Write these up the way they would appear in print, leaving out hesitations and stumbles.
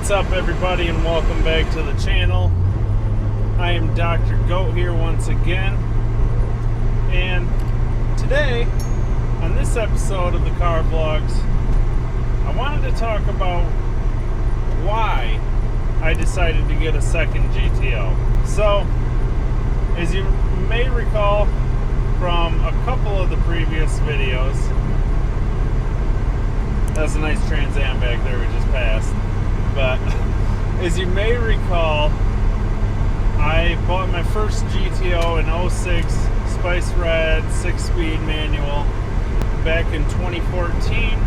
What's up, everybody, and welcome back to the channel. I am Dr. Goat here once again, and today on this episode of the Car Vlogs I wanted to talk about why I decided to get a second GTO. So, as you may recall from a couple of the previous videos, that's a nice Trans Am back there we just passed. But as you may recall, I bought my first GTO in 06 Spice Red 6-speed manual back in 2014.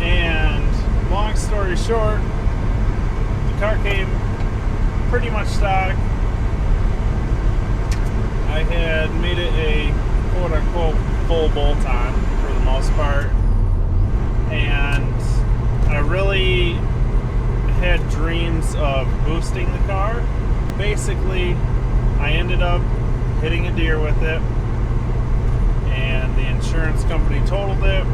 And long story short, the car came pretty much stock. I had made it a quote-unquote full bolt-on for the most part. And I really had dreams of boosting the car. Basically, I ended up hitting a deer with it, and the insurance company totaled it.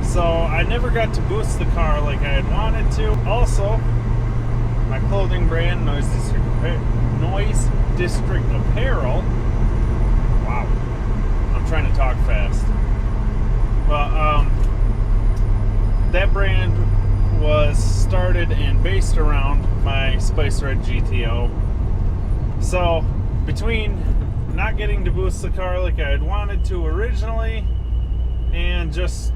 So I never got to boost the car like I had wanted to. Also, my clothing brand, Noise District Apparel. Wow, I'm trying to talk fast. Well, that brand was started and based around my Spice Red GTO. So between not getting to boost the car like I had wanted to originally, and just,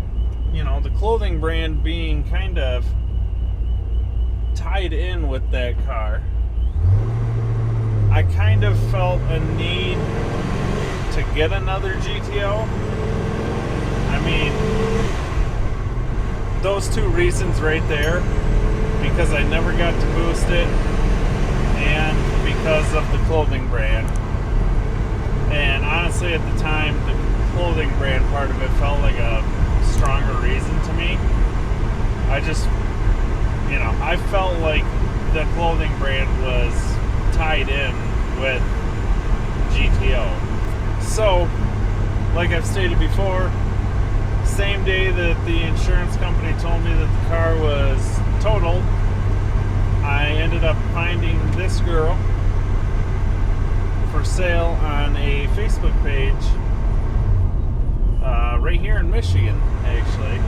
you know, the clothing brand being kind of tied in with that car, I kind of felt a need to get another GTO. I mean, those two reasons right there, because I never got to boost it and because of the clothing brand. And honestly, at the time, the clothing brand part of it felt like a stronger reason to me. I just, you know, I felt like the clothing brand was tied in with GTO. So, like I've stated before, same day that the insurance company told me that the car was totaled, I ended up finding this girl for sale on a Facebook page right here in Michigan, actually.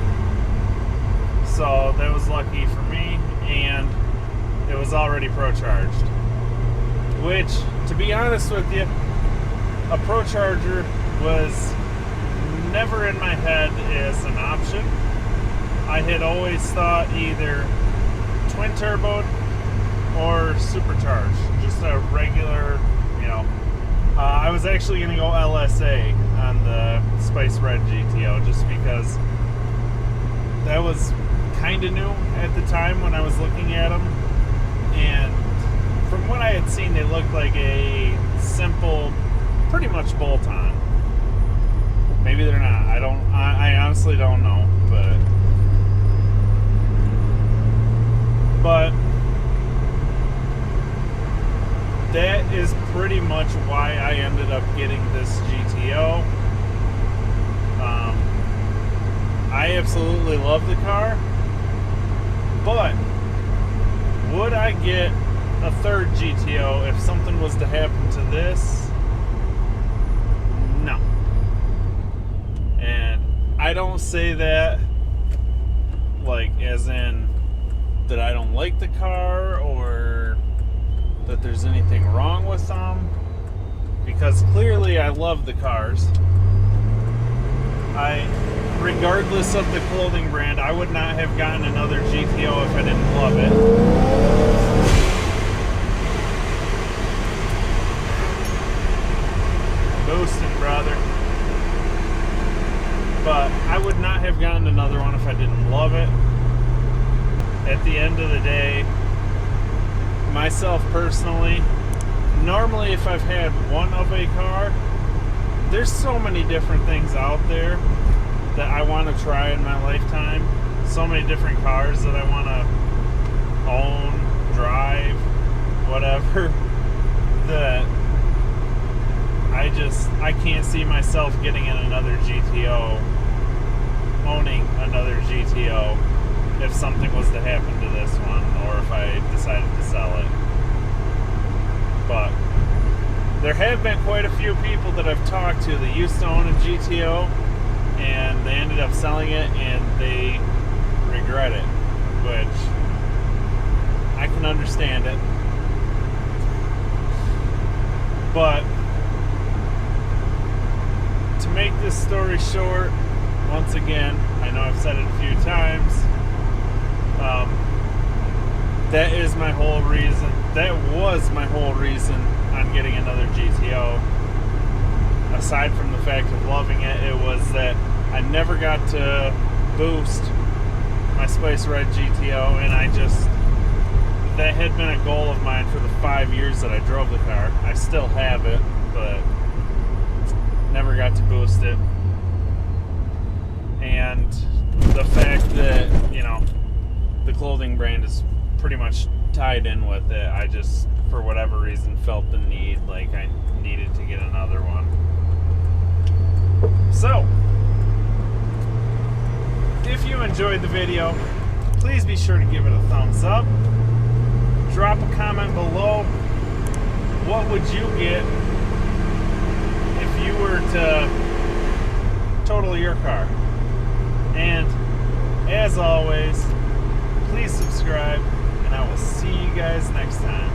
So that was lucky for me, and it was already Procharged. Which, to be honest with you, a Procharger was never in my head as an option. I had always thought either twin turboed or supercharged, just a regular, you know. I was actually going to go LSA on the Spice Red GTO just because that was kind of new at the time when I was looking at them, and from what I had seen, they looked like a simple, pretty much bolt-on. Maybe they're not. I honestly don't know, but that is pretty much why I ended up getting this GTO. I absolutely love the car, but would I get a third GTO if something was to happen to this? No. And I don't say that like as in that I don't like the car or that there's anything wrong with them, because clearly I love the cars. Regardless of the clothing brand, I would not have gotten another GTO if I didn't love it. Boosting, brother. But I would not have gotten another one if I didn't love it. At the end of the day, myself personally, normally if I've had one of a car, there's so many different things out there that I want to try in my lifetime. So many different cars that I want to own, drive, whatever, that I can't see myself getting in another GTO, owning another GTO, if something was to happen to this one, or if I decided to sell it. But there have been quite a few people that I've talked to that used to own a GTO and they ended up selling it and they regret it, which I can understand it. But to make this story short, once again, I know I've said it a few times, that is my whole reason. That was my whole reason on getting another GTO. Aside from the fact of loving it, it was that I never got to boost my Spice Red GTO, and that had been a goal of mine for the 5 years that I drove the car. I still have it, but never got to boost it. And the fact that, the clothing brand is pretty much tied in with it, I just, for whatever reason, felt the need, like I needed to get another one. So, if you enjoyed the video, please be sure to give it a thumbs up. Drop a comment below. What would you get if you were to total your car? And as always, please subscribe, and I will see you guys next time.